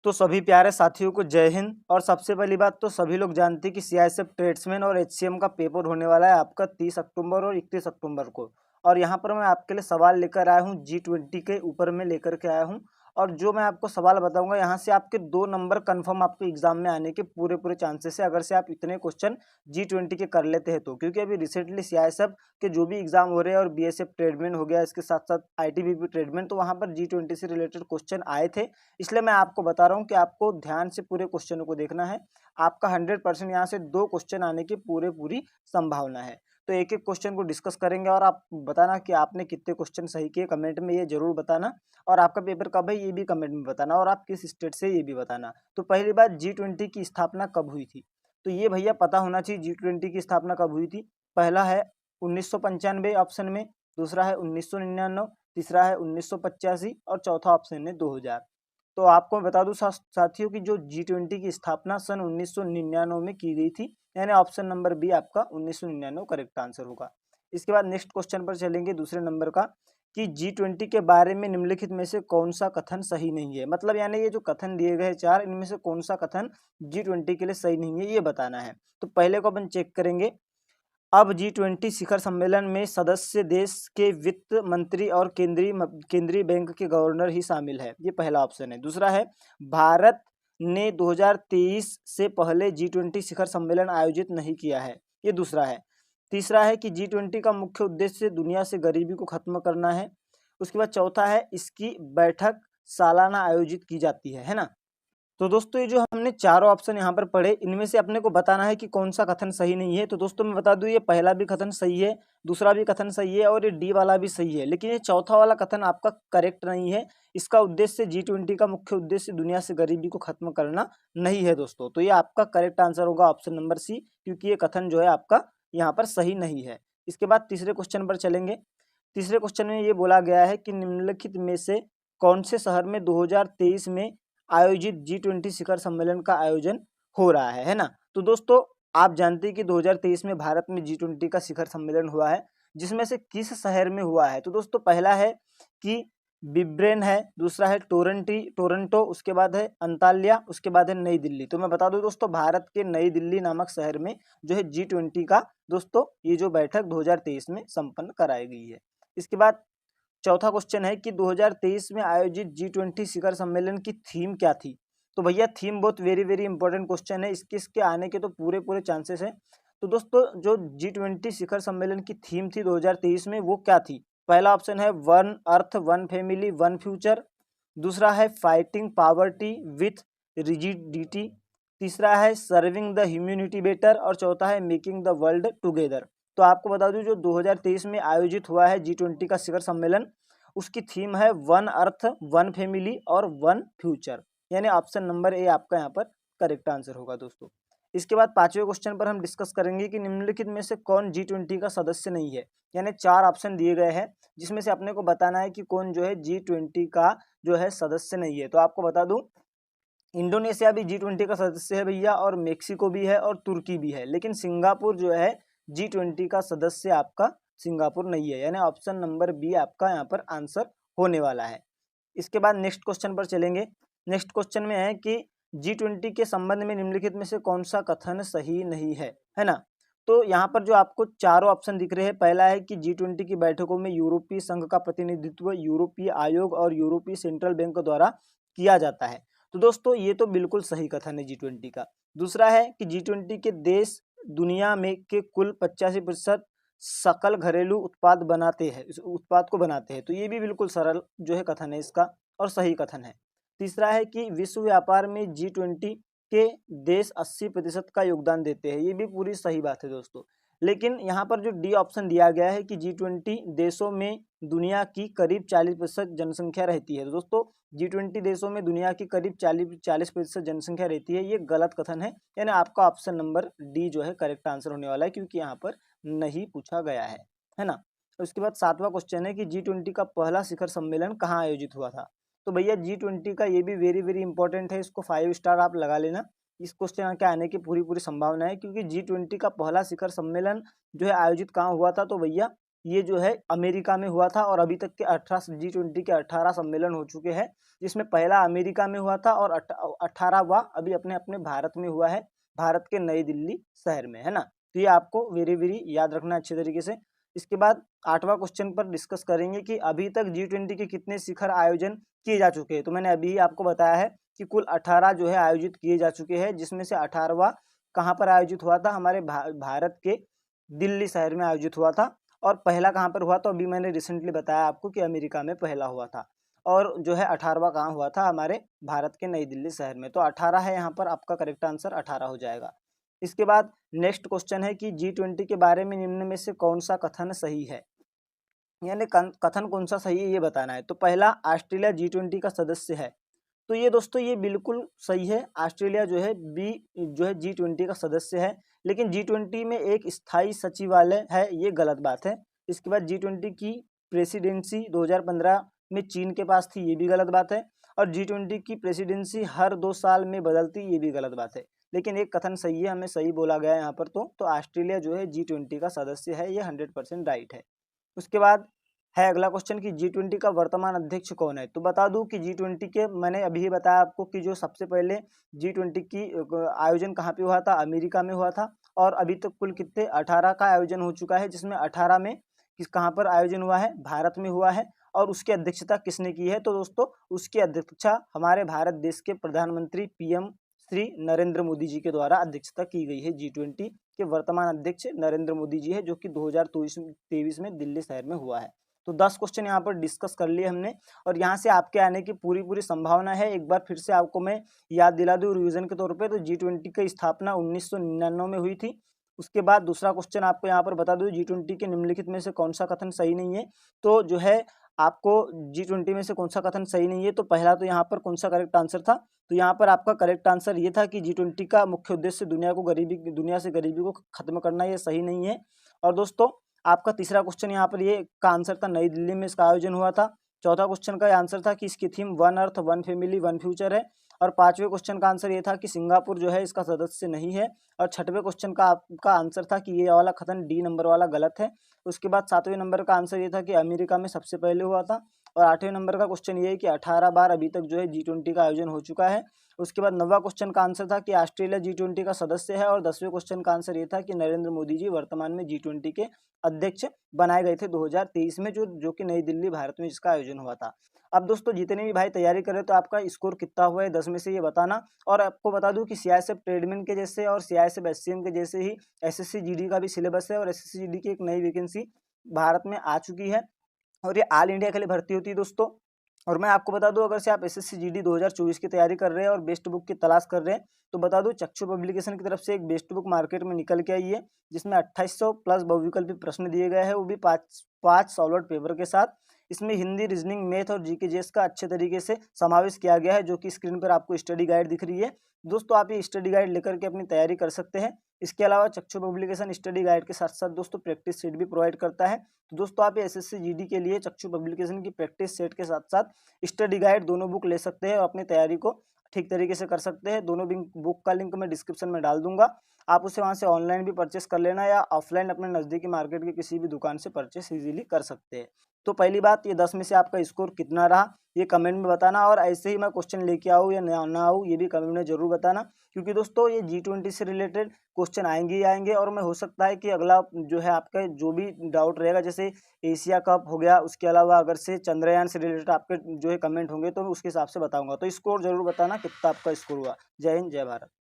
तो सभी प्यारे साथियों को जय हिंद। और सबसे पहली बात तो सभी लोग जानते हैं कि सीआईएसएफ ट्रेड्समैन और एचसीएम का पेपर होने वाला है आपका 30 अक्टूबर और 31 अक्टूबर को। और यहाँ पर मैं आपके लिए सवाल लेकर आया हूँ, G20 के ऊपर में लेकर के आया हूँ। और जो मैं आपको सवाल बताऊंगा यहाँ से आपके 2 नंबर कंफर्म आपके एग्जाम में आने के पूरे पूरे चांसेस है, अगर से आप इतने क्वेश्चन G20 के कर लेते हैं तो। क्योंकि अभी रिसेंटली सीआईएसएफ के जो भी एग्जाम हो रहे हैं और बीएसएफ ट्रेडमैन हो गया, इसके साथ साथ आईटीबीपी ट्रेडमैन, तो वहाँ पर G20 से रिलेटेड क्वेश्चन आए थे। इसलिए मैं आपको बता रहा हूँ कि आपको ध्यान से पूरे क्वेश्चनों को देखना है। आपका 100% यहाँ से 2 क्वेश्चन आने की पूरी संभावना है। तो एक एक क्वेश्चन को डिस्कस करेंगे और आप बताना कि आपने कितने क्वेश्चन सही किए, कमेंट में ये जरूर बताना। और आपका पेपर कब है ये भी कमेंट में बताना, और आप किस स्टेट से ये भी बताना। तो पहली बात, G20 की स्थापना कब हुई थी? तो ये भैया पता होना चाहिए G20 की स्थापना कब हुई थी। पहला है 1995 ऑप्शन में, दूसरा है 1999, तीसरा है 1985 और चौथा ऑप्शन है 2000। तो आपको मैं बता दूं साथियों की जो G20 की स्थापना सन 1999 में की गई थी, यानी ऑप्शन नंबर बी आपका 1999 करेक्ट आंसर होगा। इसके बाद नेक्स्ट क्वेश्चन पर चलेंगे, दूसरे नंबर का, कि G20 के बारे में निम्नलिखित में से कौन सा कथन सही नहीं है। मतलब यानी ये जो कथन दिए गए 4, इनमें से कौन सा कथन G20 के लिए सही नहीं है, ये बताना है। तो पहले को अपन चेक करेंगे। अब G20 शिखर सम्मेलन में सदस्य देश के वित्त मंत्री और केंद्रीय बैंक के गवर्नर ही शामिल है, ये पहला ऑप्शन है। दूसरा है, भारत ने 2023 से पहले G20 शिखर सम्मेलन आयोजित नहीं किया है, ये दूसरा है। तीसरा है कि G20 का मुख्य उद्देश्य दुनिया से गरीबी को खत्म करना है। उसके बाद चौथा है, इसकी बैठक सालाना आयोजित की जाती है ना। तो दोस्तों ये जो हमने चारों ऑप्शन यहाँ पर पढ़े, इनमें से अपने को बताना है कि कौन सा कथन सही नहीं है। तो दोस्तों मैं बता दूं, ये पहला भी कथन सही है, दूसरा भी कथन सही है और ये डी वाला भी सही है। लेकिन ये चौथा वाला कथन आपका करेक्ट नहीं है। इसका उद्देश्य G20 का मुख्य उद्देश्य दुनिया से गरीबी को खत्म करना नहीं है दोस्तों। तो ये आपका करेक्ट आंसर होगा ऑप्शन नंबर सी, क्योंकि ये कथन जो है आपका यहाँ पर सही नहीं है। इसके बाद तीसरे क्वेश्चन पर चलेंगे। तीसरे क्वेश्चन में ये बोला गया है कि निम्नलिखित में से कौन से शहर में 2023 में आयोजित G20 शिखर सम्मेलन का आयोजन हो रहा है ना। तो दोस्तों आप जानते हैं कि 2023 में भारत में G20 का शिखर सम्मेलन हुआ है, जिसमें से किस शहर में हुआ है। तो दोस्तों पहला है कि बिब्रेन है, दूसरा है टोरंटो, उसके बाद है अंताल्या, उसके बाद है नई दिल्ली। तो मैं बता दूं दोस्तों, भारत के नई दिल्ली नामक शहर में जो है G20 का दोस्तों ये जो बैठक 2023 में संपन्न कराई गई है। इसके बाद चौथा क्वेश्चन है कि 2023 में आयोजित G20 शिखर सम्मेलन की थीम क्या थी। तो भैया थीम बहुत वेरी इंपॉर्टेंट क्वेश्चन है, इसके आने के तो पूरे चांसेस हैं। तो दोस्तों जो G20 शिखर सम्मेलन की थीम थी 2023 में, वो क्या थी? पहला ऑप्शन है one earth one family one future, दूसरा है फाइटिंग पावर्टी विथ रिजिडिटी, तीसरा है सर्विंग द ह्यूमैनिटी बेटर और चौथा है मेकिंग द वर्ल्ड टुगेदर। तो आपको बता दूं, जो 2023 में आयोजित हुआ है G20 का शिखर सम्मेलन, उसकी थीम है वन अर्थ वन फैमिली और वन फ्यूचर, यानी ऑप्शन नंबर ए आपका यहाँ पर करेक्ट आंसर होगा दोस्तों। इसके बाद पांचवें क्वेश्चन पर हम डिस्कस करेंगे कि निम्नलिखित में से कौन G20 का सदस्य नहीं है। यानी 4 ऑप्शन दिए गए हैं, जिसमें से अपने को बताना है कि कौन जो है G20 का जो है सदस्य नहीं है। तो आपको बता दूं, इंडोनेशिया भी G20 का सदस्य है भैया, और मेक्सिको भी है और तुर्की भी है, लेकिन सिंगापुर जो है G20 का सदस्य आपका सिंगापुर नहीं है, यानी ऑप्शन नंबर बी आपका यहाँ पर आंसर होने वाला है। इसके बाद नेक्स्ट क्वेश्चन पर चलेंगे। नेक्स्ट क्वेश्चन में है कि G20 के संबंध में निम्नलिखित में से कौन सा कथन सही नहीं है ना। तो यहाँ पर जो आपको चारों ऑप्शन दिख रहे हैं, पहला है कि G20 की बैठकों में यूरोपीय संघ का प्रतिनिधित्व यूरोपीय आयोग और यूरोपीय सेंट्रल बैंक द्वारा किया जाता है। तो दोस्तों ये तो बिल्कुल सही कथन है G20 का। दूसरा है कि G20 के देश दुनिया में के कुल 85% सकल घरेलू उत्पाद बनाते हैं, इस उत्पाद को बनाते हैं। तो ये भी बिल्कुल सरल जो है कथन है इसका, और सही कथन है। तीसरा है कि विश्व व्यापार में G20 के देश 80% का योगदान देते हैं, ये भी पूरी सही बात है दोस्तों। लेकिन यहाँ पर जो डी ऑप्शन दिया गया है कि G20 देशों में दुनिया की करीब 40% जनसंख्या रहती है। तो दोस्तों G20 देशों में दुनिया की करीब 40% जनसंख्या रहती है, ये गलत कथन है, यानी आपका ऑप्शन नंबर डी जो है करेक्ट आंसर होने वाला है, क्योंकि यहाँ पर नहीं पूछा गया है ना। उसके बाद सातवां क्वेश्चन है कि G20 का पहला शिखर सम्मेलन कहाँ आयोजित हुआ था। तो भैया G20 का ये भी वेरी इंपॉर्टेंट है, इसको 5 स्टार आप लगा लेना। इस क्वेश्चन के आने की पूरी संभावना है, क्योंकि G20 का पहला शिखर सम्मेलन जो है आयोजित कहाँ हुआ था। तो भैया ये जो है अमेरिका में हुआ था और अभी तक के 18 G20 के 18 सम्मेलन हो चुके हैं, जिसमें पहला अमेरिका में हुआ था और 18वां अभी अपने अपने भारत में हुआ है, भारत के नई दिल्ली शहर में, है ना। तो ये आपको वेरी वेरी याद रखना अच्छे तरीके से। इसके बाद 8वां क्वेश्चन पर डिस्कस करेंगे कि अभी तक G20 के कितने शिखर आयोजन किए जा चुके हैं। तो मैंने अभी ही आपको बताया है कि कुल 18 जो है आयोजित किए जा चुके हैं, जिसमें से 18वां कहाँ पर आयोजित हुआ था, हमारे भारत के दिल्ली शहर में आयोजित हुआ था। और पहला कहाँ पर हुआ, तो अभी मैंने रिसेंटली बताया आपको कि अमेरिका में पहला हुआ था। और जो है 18वां कहाँ हुआ था, हमारे भारत के नई दिल्ली शहर में। तो 18 है यहाँ पर, आपका करेक्ट आंसर 18 हो जाएगा। इसके बाद नेक्स्ट क्वेश्चन है कि G20 के बारे में निम्न में से कौन सा कथन सही है, यानी कथन कौन सा सही है ये बताना है। तो पहला, ऑस्ट्रेलिया G20 का सदस्य है। तो ये दोस्तों ये बिल्कुल सही है, ऑस्ट्रेलिया जो है G20 का सदस्य है, लेकिन G20 में एक स्थायी सचिवालय है, ये गलत बात है। इसके बाद G20 की प्रेसिडेंसी 2015 में चीन के पास थी, ये भी गलत बात है। और G20 की प्रेसिडेंसी हर 2 साल में बदलती, ये भी गलत बात है। लेकिन एक कथन सही है, हमें सही बोला गया है यहाँ पर। तो ऑस्ट्रेलिया जो है G20 का सदस्य है, ये 100% राइट है। उसके बाद है अगला क्वेश्चन कि G20 का वर्तमान अध्यक्ष कौन है। तो बता दूं कि G20 के, मैंने अभी ही बताया आपको कि जो सबसे पहले G20 की आयोजन कहाँ पे हुआ था, अमेरिका में हुआ था। और अभी तक कुल कितने 18 का आयोजन हो चुका है, जिसमें 18 में कहाँ पर आयोजन हुआ है, भारत में हुआ है। और उसकी अध्यक्षता किसने की है, तो दोस्तों उसकी अध्यक्षता हमारे भारत देश के प्रधानमंत्री PM श्री नरेंद्र मोदी जी के द्वारा अध्यक्षता की गई है। G20 के वर्तमान अध्यक्ष नरेंद्र मोदी जी है, जो कि 2023 में दिल्ली शहर में हुआ है। तो 10 क्वेश्चन यहाँ पर डिस्कस कर लिए हमने, और यहाँ से आपके आने की पूरी संभावना है। एक बार फिर से आपको मैं याद दिला दूँ रिवीजन के तौर पे, तो G20 की स्थापना 1999 में हुई थी। उसके बाद दूसरा क्वेश्चन आपको यहाँ पर बता दूँ, G20 के निम्नलिखित में से कौन सा कथन सही नहीं है। तो जो है आपको G20 में से कौन सा कथन सही नहीं है, तो पहला तो यहाँ पर कौन सा करेक्ट आंसर था, तो यहाँ पर आपका करेक्ट आंसर ये था कि G20 का मुख्य उद्देश्य दुनिया से गरीबी को खत्म करना, ये सही नहीं है। और दोस्तों आपका तीसरा क्वेश्चन यहाँ पर ये का आंसर था, नई दिल्ली में इसका आयोजन हुआ था। चौथा क्वेश्चन का आंसर था कि इसकी theme one earth one family one future है। और पांचवें क्वेश्चन का आंसर ये था कि सिंगापुर जो है इसका सदस्य नहीं है। और छठवें क्वेश्चन का आपका आंसर था कि ये वाला कथन डी नंबर वाला गलत है। उसके बाद 7वें नंबर का आंसर ये था कि अमेरिका में सबसे पहले हुआ था। और 8वें नंबर का क्वेश्चन ये है कि 18 बार अभी तक जो है G20 का आयोजन हो चुका है। उसके बाद 9वां क्वेश्चन का आंसर था कि ऑस्ट्रेलिया G20 का सदस्य है। और 10वें क्वेश्चन का आंसर ये था कि नरेंद्र मोदी जी वर्तमान में G20 के अध्यक्ष बनाए गए थे 2023 में, जो कि नई दिल्ली भारत में जिसका आयोजन हुआ था। अब दोस्तों जितने भी भाई तैयारी कर रहे, तो आपका स्कोर कितना हुआ है 10 में से ये बताना। और आपको बता दूं कि CISF ट्रेडमेन के जैसे और CISF SCM के जैसे ही SSC GD का भी सिलेबस है, और SSC GD की एक नई वैकेंसी भारत में आ चुकी है, और ये ऑल इंडिया के लिए भर्ती होती है दोस्तों। और मैं आपको बता दूं, अगर से आप SSC GD 2024 की तैयारी कर रहे हैं और बेस्ट बुक की तलाश कर रहे हैं, तो बता दूं चक्षु पब्लिकेशन की तरफ से एक बेस्ट बुक मार्केट में निकल के आई है, जिसमें 2800 प्लस बहुविकल्पी प्रश्न दिए गए हैं, वो भी पाँच सॉल्व पेपर के साथ। इसमें हिंदी, रीजनिंग, मैथ और GK GS का अच्छे तरीके से समावेश किया गया है, जो कि स्क्रीन पर आपको स्टडी गाइड दिख रही है। दोस्तों आप ये स्टडी गाइड लेकर के अपनी तैयारी कर सकते हैं। इसके अलावा चक्षु पब्लिकेशन स्टडी गाइड के साथ साथ दोस्तों प्रैक्टिस सेट भी प्रोवाइड करता है। तो दोस्तों आप SSC GD के लिए चक्षु पब्लिकेशन की प्रैक्टिस सेट के साथ साथ स्टडी गाइड दोनों बुक ले सकते हैं और अपनी तैयारी को ठीक तरीके से कर सकते हैं। दोनों बुक का लिंक मैं डिस्क्रिप्शन में डाल दूंगा, आप उसे वहां से ऑनलाइन भी परचेस कर लेना, या ऑफलाइन अपने नज़दीकी मार्केट की किसी भी दुकान से परचेस इजीली कर सकते हैं। तो पहली बात, ये 10 में से आपका स्कोर कितना रहा ये कमेंट में बताना, और ऐसे ही मैं क्वेश्चन लेके आऊँ या ना आऊँ ये भी कमेंट में जरूर बताना, क्योंकि दोस्तों ये G20 से रिलेटेड क्वेश्चन आएंगे ही आएंगे। और मैं हो सकता है कि अगला जो है आपका जो भी डाउट रहेगा, जैसे एशिया कप हो गया, उसके अलावा अगर से चंद्रयान से रिलेटेड आपके जो है कमेंट होंगे, तो मैं उसके हिसाब से बताऊंगा। तो स्कोर जरूर बताना कितना आपका स्कोर हुआ। जय हिंद, जय भारत।